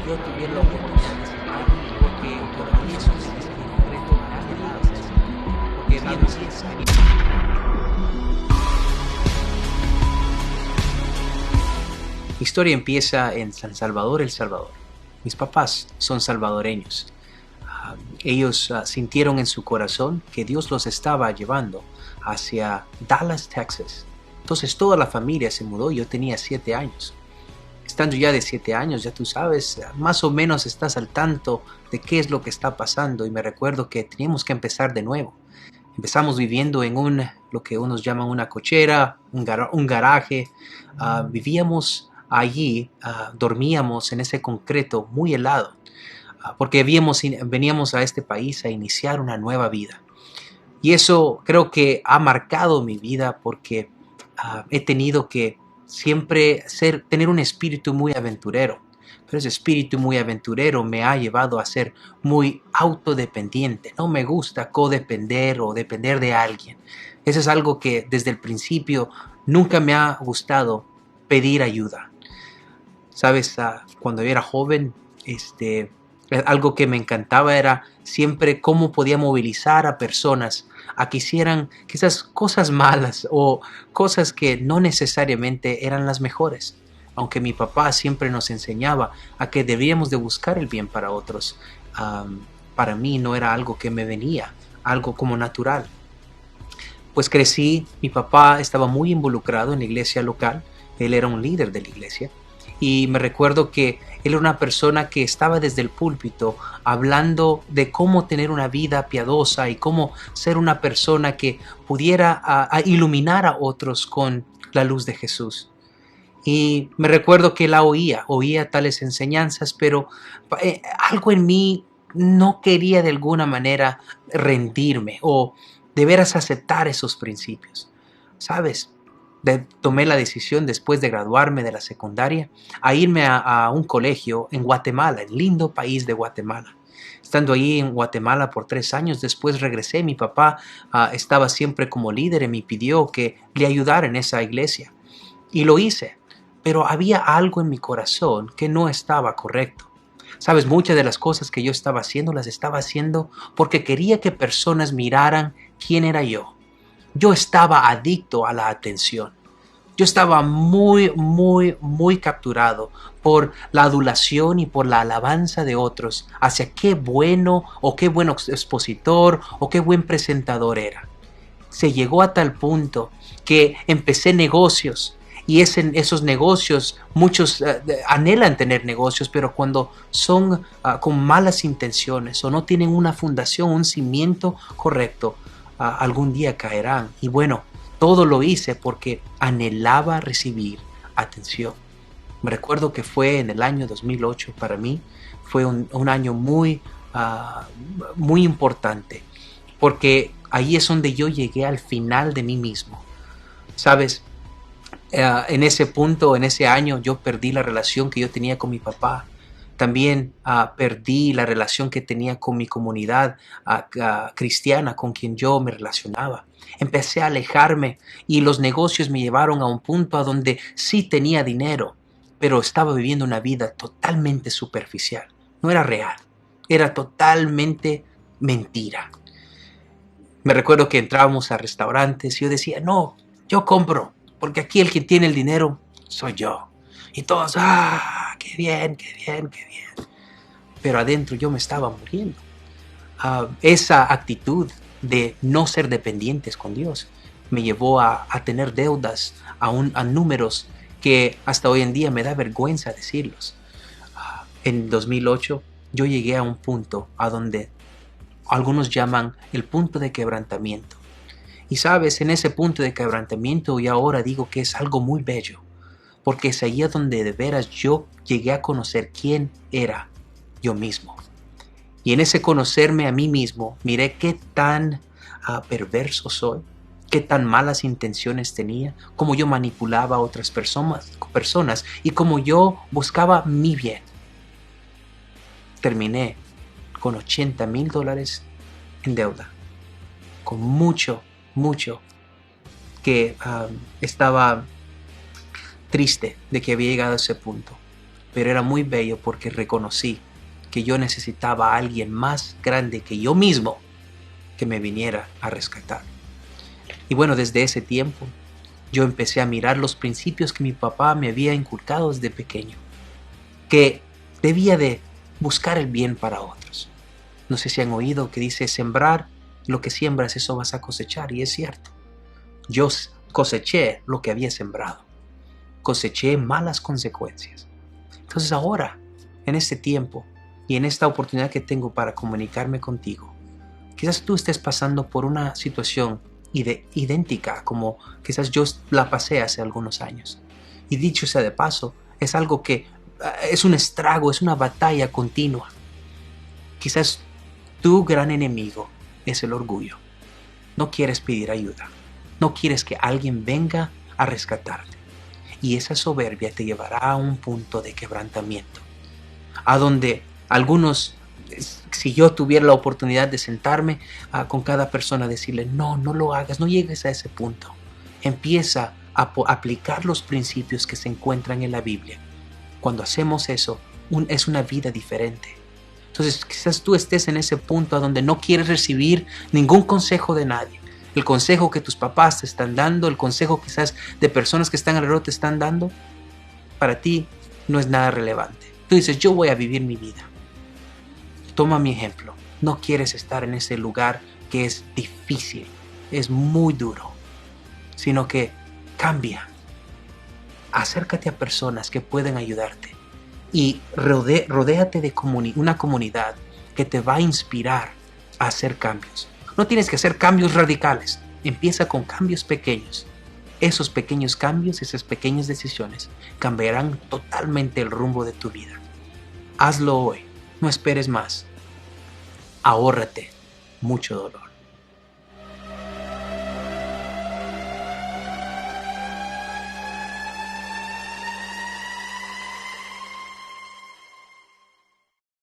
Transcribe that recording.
yo tuviera la oportunidad de ser padre, porque todavía son este concreto anhelados, porque bien, ¿sabes? Mi historia empieza en San Salvador, El Salvador. Mis papás son salvadoreños. Ellos sintieron en su corazón que Dios los estaba llevando hacia Dallas, Texas. Entonces toda la familia se mudó. Yo tenía 7 años. Estando ya de 7 años, ya tú sabes, más o menos estás al tanto de qué es lo que está pasando. Y me recuerdo que teníamos que empezar de nuevo. Empezamos viviendo en lo que unos llaman una cochera, un garaje. Vivíamos allí, dormíamos en ese concreto muy helado, porque veníamos a este país a iniciar una nueva vida. Y eso creo que ha marcado mi vida porque he tenido que siempre tener un espíritu muy aventurero. Pero ese espíritu muy aventurero me ha llevado a ser muy autodependiente. No me gusta codepender o depender de alguien. Eso es algo que desde el principio nunca me ha gustado, pedir ayuda. Sabes, cuando yo era joven, algo que me encantaba era siempre cómo podía movilizar a personas a que hicieran quizás cosas malas o cosas que no necesariamente eran las mejores. Aunque mi papá siempre nos enseñaba a que debíamos de buscar el bien para otros, para mí no era algo que me venía, algo como natural. Pues crecí, mi papá estaba muy involucrado en la iglesia local, él era un líder de la iglesia. Y me recuerdo que él era una persona que estaba desde el púlpito hablando de cómo tener una vida piadosa y cómo ser una persona que pudiera iluminar a otros con la luz de Jesús. Y me recuerdo que él oía tales enseñanzas, pero algo en mí no quería de alguna manera rendirme o de veras aceptar esos principios. ¿Sabes? Tomé la decisión después de graduarme de la secundaria a irme a un colegio en Guatemala, el lindo país de Guatemala. Estando ahí en Guatemala por 3 años, después regresé. Mi papá estaba siempre como líder y me pidió que le ayudara en esa iglesia. Y lo hice, pero había algo en mi corazón que no estaba correcto. Sabes, muchas de las cosas que yo estaba haciendo las estaba haciendo porque quería que personas miraran quién era yo. Yo estaba adicto a la atención. Yo estaba muy, muy, muy capturado por la adulación y por la alabanza de otros hacia qué bueno o qué buen expositor o qué buen presentador era. Se llegó a tal punto que empecé negocios y esos negocios, muchos anhelan tener negocios, pero cuando son con malas intenciones o no tienen una fundación, un cimiento correcto, algún día caerán. Y bueno, todo lo hice porque anhelaba recibir atención. Me recuerdo que fue en el año 2008 para mí, fue un año muy importante, porque ahí es donde yo llegué al final de mí mismo. ¿Sabes? En ese punto, en ese año, yo perdí la relación que yo tenía con mi papá. También perdí la relación que tenía con mi comunidad cristiana con quien yo me relacionaba. Empecé a alejarme y los negocios me llevaron a un punto a donde sí tenía dinero, pero estaba viviendo una vida totalmente superficial. No era real, era totalmente mentira. Me recuerdo que entrábamos a restaurantes y yo decía, no, yo compro, porque aquí el que tiene el dinero soy yo. Y todos, qué bien, qué bien, qué bien. Pero adentro yo me estaba muriendo. Esa actitud de no ser dependientes con Dios me llevó a tener deudas, a números que hasta hoy en día me da vergüenza decirlos. En 2008 yo llegué a un punto a donde algunos llaman el punto de quebrantamiento. Y sabes, en ese punto de quebrantamiento y ahora digo que es algo muy bello, porque es ahí donde de veras yo llegué a conocer quién era yo mismo. Y en ese conocerme a mí mismo, miré qué tan perverso soy, qué tan malas intenciones tenía, cómo yo manipulaba a otras personas y cómo yo buscaba mi bien. Terminé con $80,000 en deuda, con mucho que estaba triste de que había llegado a ese punto. pero era muy bello porque reconocí que yo necesitaba a alguien más grande que yo mismo que me viniera a rescatar. Y bueno, desde ese tiempo yo empecé a mirar los principios que mi papá me había inculcado desde pequeño, que debía de buscar el bien para otros. No sé si han oído que dice sembrar lo que siembras, eso vas a cosechar, y es cierto. Yo coseché lo que había sembrado, coseché malas consecuencias. Entonces ahora, en este tiempo y en esta oportunidad que tengo para comunicarme contigo, quizás tú estés pasando por una situación idéntica como quizás yo la pasé hace algunos años. Y dicho sea de paso, es algo que es un estrago, es una batalla continua. Quizás tu gran enemigo es el orgullo. No quieres pedir ayuda. No quieres que alguien venga a rescatarte. Y esa soberbia te llevará a un punto de quebrantamiento, a donde algunos, si yo tuviera la oportunidad de sentarme con cada persona, decirle, no, no lo hagas, no llegues a ese punto. Empieza a aplicar los principios que se encuentran en la Biblia. Cuando hacemos eso, es una vida diferente. Entonces quizás tú estés en ese punto a donde no quieres recibir ningún consejo de nadie. El consejo que tus papás te están dando, el consejo quizás de personas que están alrededor te están dando, para ti no es nada relevante. Tú dices, yo voy a vivir mi vida. Toma mi ejemplo. No quieres estar en ese lugar que es difícil, es muy duro, sino que cambia. Acércate a personas que pueden ayudarte y rodéate de una comunidad que te va a inspirar a hacer cambios. No tienes que hacer cambios radicales. Empieza con cambios pequeños. Esos pequeños cambios, esas pequeñas decisiones cambiarán totalmente el rumbo de tu vida. Hazlo hoy. No esperes más. Ahórrate mucho dolor.